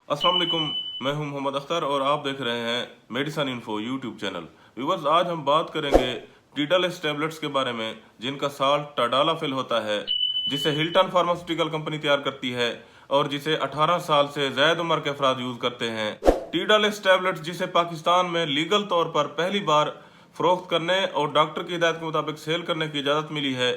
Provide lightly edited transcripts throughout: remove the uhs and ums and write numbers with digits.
अस्सलाम वालेकुम, मैं हूं मोहम्मद अख्तर और आप देख रहे हैं medicine info YouTube channel. Viewers, आज हम बात करेंगे टीडालेस टैबलेट्स के बारे में जिनका साल्ट टाडालाफिल होता है, जिसे हिल्टन फार्मास्यूटिकल कंपनी तैयार करती है और जिसे 18 साल से ज़ायद उम्र के अफराद यूज़ करते हैं। टीडालेस टैबलेट्स जिसे पाकिस्तान में लीगल तौर पर पहली बार फरोख्त करने और डॉक्टर की हिदायत के मुताबिक सेल करने की इजाज़त मिली है।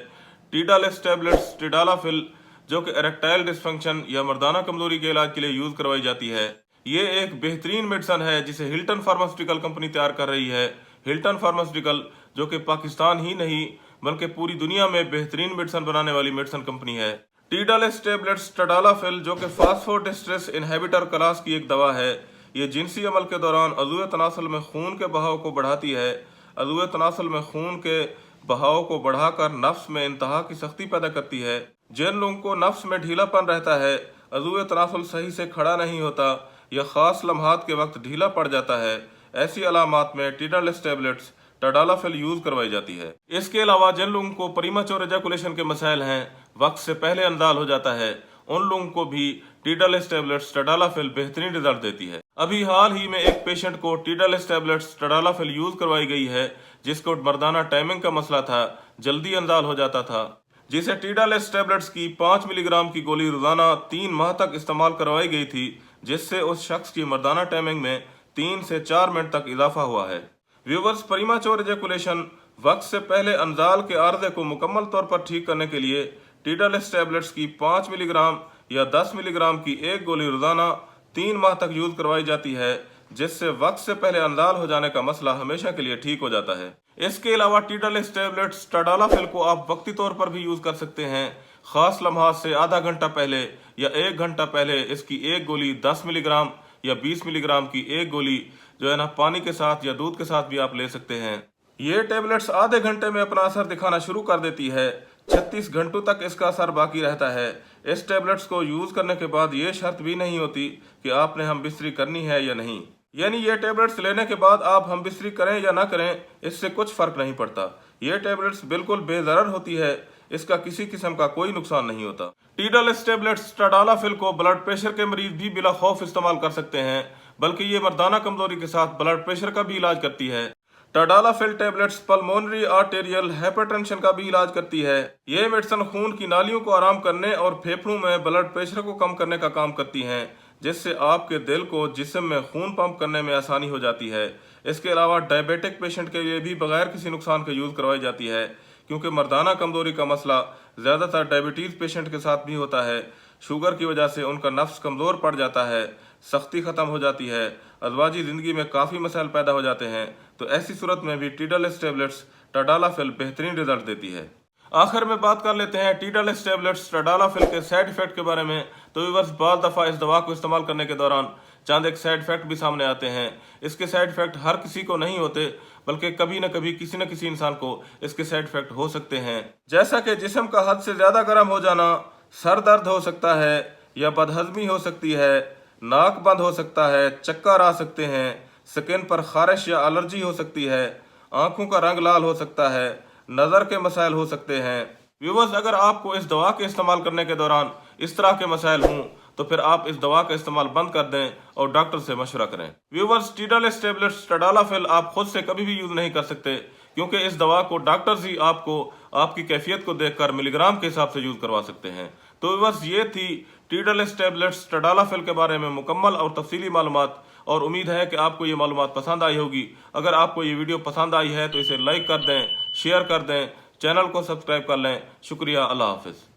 टीडालेस टैबलेट्स टिडालाफिल जो कि इरेक्टाइल डिसफंक्शन या मर्दाना कमजोरी के इलाज के लिए यूज करवाई जाती है। ये एक बेहतरीन मेडिसन है जिसे हिल्टन फार्मास्यूटिकल कंपनी तैयार कर रही है। हिल्टन फार्मास्यूटिकल जो कि पाकिस्तान ही नहीं बल्कि पूरी दुनिया में बेहतरीन मेडिसन बनाने वाली मेडिसन कंपनी है। टीडालेस टैबलेट्स टाडालाफिल जो कि फास्फोडिस्ट्रेस इनहिबिटर क्लास की एक दवा है। ये जिनसी अमल के दौरान अज़ूए तनासुल में खून के बहाव को बढ़ाती है। अज़ूए तनासुल में खून के बहाव को बढ़ाकर नफ्स में इंतहा की सख्ती पैदा करती है। जिन लोगों को नफ्स में ढीलापन रहता है, अज़ूए तनासुल सही से खड़ा नहीं होता या ख़ास लम्हात के वक्त ढीला पड़ जाता है, ऐसी अलामात में टीडालेस टैबलेट्स टाडालाफिल यूज़ करवाई जाती है। इसके अलावा जिन लोगों को प्रीमेच्योर एजाकुलेशन के मसाइल हैं, वक्त से पहले अंजाल हो जाता है, उन लोगों को भी टीडालेस टैबलेट्स टाडालाफिल बेहतरीन रिजल्ट देती है। अभी हाल ही में एक पेशेंट को टीडालेस टैबलेट्स टाडालाफिल यूज़ करवाई गई है जिसको मर्दाना टाइमिंग का मसला था, जल्दी अंजाल हो जाता था, जिसे टीडालेस टैबलेट्स की 5 मिलीग्राम की गोली रोजाना 3 माह तक इस्तेमाल करवाई गई थी, जिससे उस शख्स की मर्दाना टाइमिंग में 3 से 4 मिनट तक इजाफा हुआ है। व्यूवर्स, प्रीमेच्योर एजाकुलेशन वक्त से पहले अंजाल के आर्जे को मुकम्मल तौर पर ठीक करने के लिए टीडालेस टैबलेट्स की 5 मिलीग्राम या 10 मिलीग्राम की एक गोली रोजाना 3 माह तक यूज करवाई जाती है, जिससे वक्त से पहले अंजाल हो जाने का मसला हमेशा के लिए ठीक हो जाता है। इसके अलावा टीडालेस टैबलेट्स टाडालाफिल को आप वक्ती तौर पर भी यूज कर सकते हैं। खास लम्हात से आधा घंटा पहले या 1 घंटा पहले इसकी एक गोली 10 मिलीग्राम या 20 मिलीग्राम की एक गोली जो है ना, पानी के साथ या दूध के साथ भी आप ले सकते हैं। ये टैबलेट्स आधे घंटे में अपना असर दिखाना शुरू कर देती है। 36 घंटों तक इसका असर बाकी रहता है। इस टैबलेट्स को यूज करने के बाद ये शर्त भी नहीं होती कि आपने हम बिस्तरी करनी है या नहीं, यानी ये टैबलेट्स लेने के बाद आप हम बिस्तरी करें या ना करें, इससे कुछ फर्क नहीं पड़ता। ये टैबलेट्स बिल्कुल बेज़रर होती है, इसका किसी किस्म का कोई नुकसान नहीं होता। टीडालेस टैबलेट्स टाडालाफिल को ब्लड प्रेशर के मरीज भी बिला खौफ इस्तेमाल कर सकते हैं, बल्कि ये मर्दाना कमजोरी के साथ ब्लड प्रेशर का भी इलाज करती है। Tadalafil tablets pulmonary arterial hypertension का भी इलाज करती है। ये मेडिसिन खून की नालियों को आराम करने और फेफड़ों में ब्लड प्रेशर को कम करने का काम करती हैं, जिससे आपके दिल को जिस्म में खून पंप करने में आसानी हो जाती है। इसके अलावा डायबिटिक पेशेंट के लिए भी बगैर किसी नुकसान के यूज़ करवाई जाती है, क्योंकि मर्दाना कमजोरी का मसला ज़्यादातर डायबिटीज़ पेशेंट के साथ भी होता है। शुगर की वजह से उनका नफ्स कमज़ोर पड़ जाता है, सख्ती ख़त्म हो जाती है, अज़वाजी ज़िंदगी में काफ़ी मसाइल पैदा हो जाते हैं। तो ऐसी सूरत में भी टीडालेस टैबलेट्स टाडालाफिल बेहतरीन रिजल्ट देती है। आखिर में बात कर लेते हैं टीडालेस टैबलेट्स टाडालाफिल के साइड इफेक्ट के बारे में। तो व्यूअर्स, बाज़ दफ़ा इस दवा को इस्तेमाल करने के दौरान चंद एक साइड इफेक्ट भी सामने आते हैं। इसके साइड इफेक्ट हर किसी को नहीं होते, बल्कि कभी न कभी किसी न किसी इंसान को इसके साइड इफेक्ट हो सकते हैं, जैसा कि जिस्म का हद से ज़्यादा गर्म हो जाना, सर दर्द हो सकता है या बदहजमी हो सकती है, नाक बंद हो सकता है, चक्कर आ सकते हैं, स्किन पर खारिश या एलर्जी हो सकती है, आंखों का रंग लाल हो सकता है, नज़र के मसाइल हो सकते हैं। व्यूवर्स, अगर आपको इस दवा के इस्तेमाल करने के दौरान इस तरह के मसाइल हों तो फिर आप इस दवा का इस्तेमाल बंद कर दें और डॉक्टर से मशवरा करें। व्यूवर्स, टीडालेस टैबलेट्स टाडालाफिल आप खुद से कभी भी यूज़ नहीं कर सकते, क्योंकि इस दवा को डॉक्टर्स ही आपको आपकी कैफियत को देखकर मिलीग्राम के हिसाब से यूज़ करवा सकते हैं। तो व्यूवर्स, ये थी टीडालेस टैबलेट्स टाडालाफिल के बारे में मुकम्मल और तफसीली मालूमात, और उम्मीद है कि आपको ये मालूमात पसंद आई होगी। अगर आपको ये वीडियो पसंद आई है तो इसे लाइक कर दें, शेयर कर दें, चैनल को सब्सक्राइब कर लें। शुक्रिया, अल्लाह हाफिज़।